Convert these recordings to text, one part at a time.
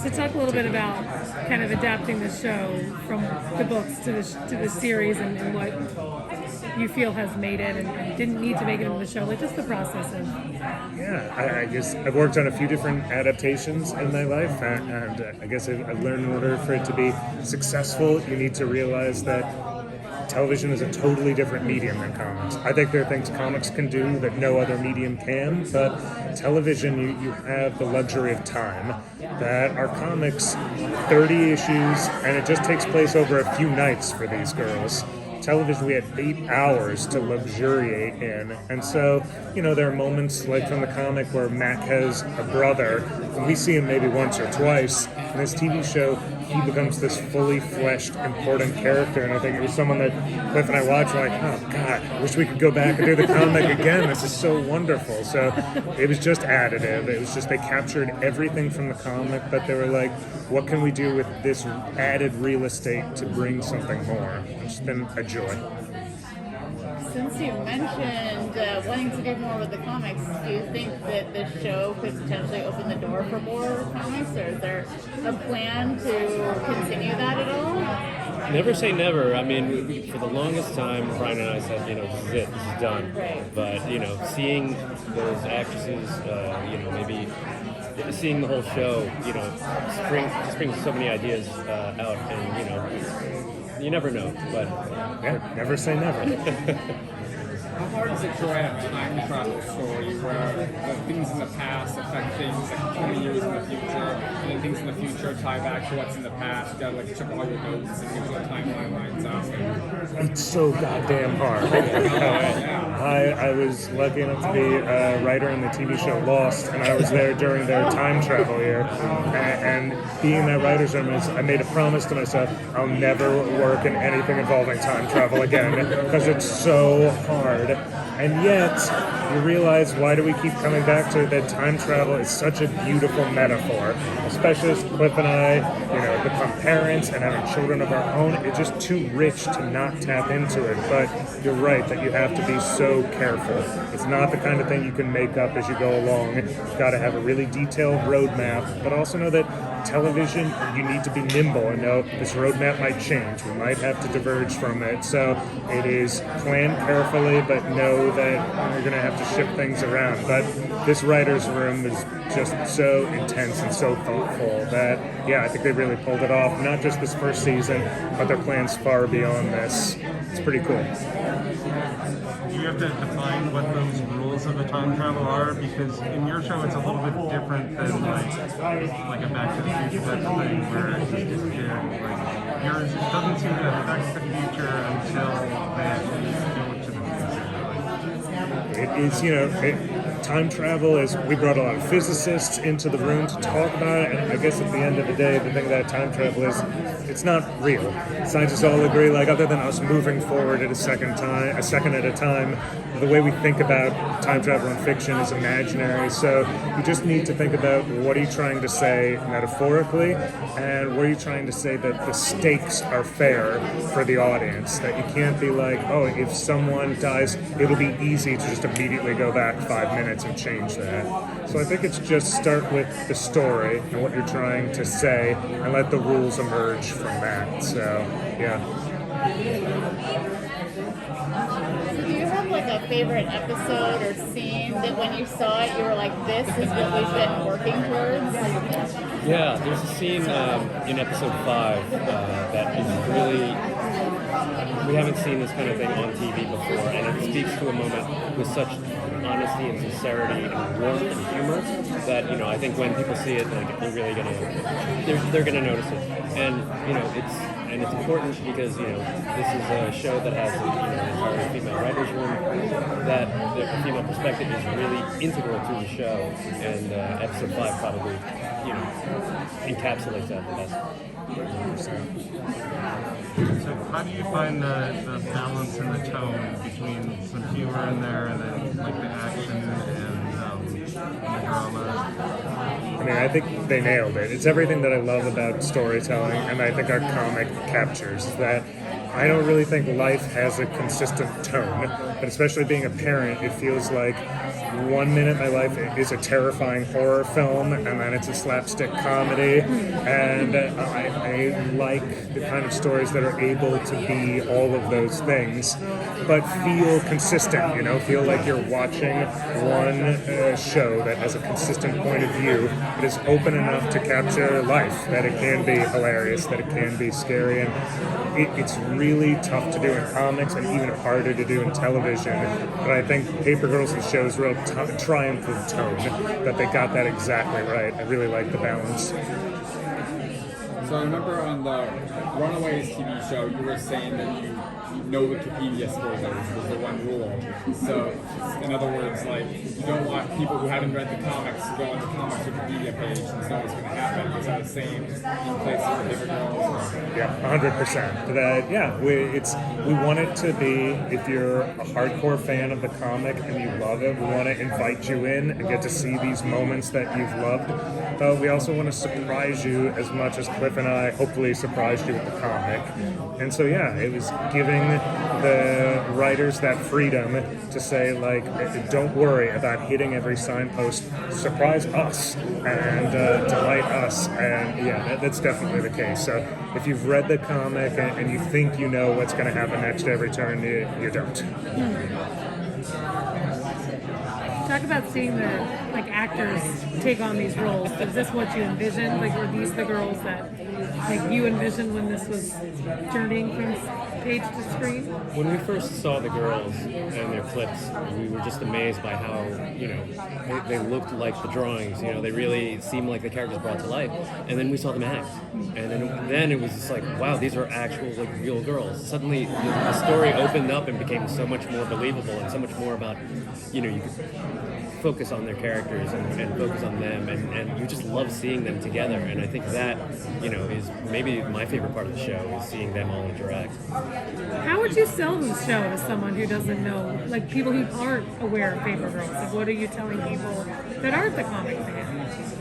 So talk a little bit about kind of adapting the show from the books to the series and what you feel has made it and didn't need to make it into the show, like just the process of... Yeah, I guess I've worked on a few different adaptations in my life, and I guess I've learned in order for it to be successful, you need to realize that television is a totally different medium than comics. I think there are things comics can do that no other medium can, but television, you have the luxury of time that our comics, 30 issues, and it just takes place over a few nights for these girls. Television, we had 8 hours to luxuriate in, and so, there are moments like from the comic where Mac has a brother, and we see him maybe once or twice. In this TV show, he becomes this fully fleshed, important character, and I think it was someone that Cliff and I watched, we're like, oh God, I wish we could go back and do the comic again. This is so wonderful. So it was just additive. It was just they captured everything from the comic, but they were like, what can we do with this added real estate to bring something more? It's been a joy. Since you mentioned wanting to do more with the comics, do you think that this show could potentially open the door for more comics, or is there a plan to continue that at all? Never say never. I mean, for the longest time, Brian and I said, this is it, this is done. Right. But, seeing those actresses, maybe seeing the whole show, spring so many ideas out, and, you never know, but... Yeah, never say never. How hard is it to write a time travel story where the things in the past affect things like 20 years in the future, and then things in the future tie back to what's in the past? You gotta check all your notes and make sure the timeline lines up. It's so goddamn hard. I was lucky enough to be a writer in the TV show Lost, and I was there during their time travel year. And being in that writer's room, I made a promise to myself, I'll never work in anything involving time travel again, because it's so hard. And yet, you realize, why do we keep coming back to it, that time travel is such a beautiful metaphor, especially as Cliff and I, become parents and having children of our own. It's just too rich to not tap into it. But you're right that you have to be so careful. It's not the kind of thing you can make up as you go along. You've got to have a really detailed roadmap, but also know that television, you need to be nimble and know this roadmap might change. We might have to diverge from it. So it is planned carefully, but know that you're going to have to shift things around. But this writer's room is just so intense and so thoughtful that, I think they really pulled it off. Not just this first season, but their plans far beyond this. It's pretty cool. Do you have to define what those rules of the time travel are? Because in your show, it's a little bit different than like a Back to the Future type of thing, where it's just disappearing. Like yours, it doesn't seem to affect the future until they actually go to the future. It is, time travel is, we brought a lot of physicists into the room to talk about it, and I guess at the end of the day, the thing about time travel is, it's not real. Scientists all agree, other than us moving forward at a second at a time, the way we think about time travel in fiction is imaginary. So you just need to think about, what are you trying to say metaphorically, and what are you trying to say that the stakes are fair for the audience, that you can't be like, oh, if someone dies, it'll be easy to just immediately go back 5 minutes and change that. So I think it's just start with the story and what you're trying to say, and let the rules emerge from that. So, yeah. So do you have a favorite episode or scene that when you saw it you were like, this is what we've been working towards? Yeah, there's a scene in episode 5 that is really... We haven't seen this kind of thing on TV before, and it speaks to a moment with such honesty and sincerity and warmth and humor that, I think when people see it, they're really they're gonna notice it. And, it's important because, this is a show that has an entire female writer's room, that the female perspective is really integral to the show, and episode 5 probably, encapsulates that the best. So how do you find the balance and the tone between some humor in there and then the action and the drama? I mean, I think they nailed it. It's everything that I love about storytelling, and I think our comic captures that. I don't really think life has a consistent tone, but especially being a parent, it feels like 1 minute my life is a terrifying horror film, and then it's a slapstick comedy, and I like the kind of stories that are able to be all of those things, but feel consistent, feel like you're watching one show that has a consistent point of view, but is open enough to capture life, that it can be hilarious, that it can be scary, and it's really tough to do in comics and even harder to do in television. But I think Paper Girls, the show's real triumph of tone, that they got that exactly right. I really like the balance. So I remember on the Runaways TV show, you were saying that you know Wikipedia spoilers was the one rule. So, in other words, like, you don't want people who haven't read the comics to go on the comics Wikipedia page and know what's going to happen. Is that the same in place for Paper Girls? Yeah, 100%. We want it to be, if you're a hardcore fan of the comic and you love it, we want to invite you in and get to see these moments that you've loved. But we also want to surprise you as much as Cliff and I hopefully surprised you with the comic. And so yeah, it was giving the writers that freedom to say, like, don't worry about hitting every signpost, surprise us and delight us. And yeah, that's definitely the case. So if you've read the comic and you think you know what's going to happen next every turn, you don't. Talk about seeing the actors take on these roles. Is this what you envisioned? Were these the girls that you envisioned when this was journeying from page to screen? When we first saw the girls and their clips, we were just amazed by how they looked like the drawings. They really seemed like the characters brought to life. And then we saw them act, and then it was just like, wow, these are actual real girls. Suddenly the story opened up and became so much more believable and so much more about you could focus on their characters and focus on them, and you just love seeing them together. And I think that is maybe my favorite part of the show, is seeing them all interact. How would you sell this show to someone who doesn't know, people who aren't aware of Paper Girls? What are you telling people that aren't the comic fans?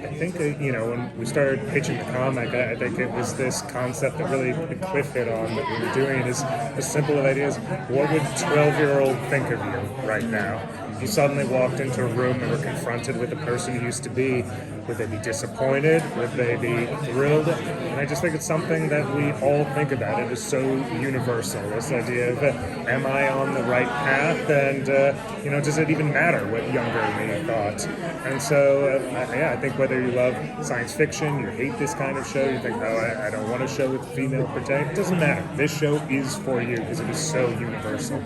I think when we started pitching the comic, I think it was this concept that really Cliff hit on that we were doing. Is as simple of ideas. What would 12-year-old think of you right now? If you suddenly walked into a room and were confronted with the person you used to be, would they be disappointed? Would they be thrilled? And I just think it's something that we all think about. It is so universal, this idea of, am I on the right path? And, does it even matter what younger me thought? And so, I think whether you love science fiction, you hate this kind of show, you think, I don't want a show with female protagonist, it doesn't matter. This show is for you because it is so universal.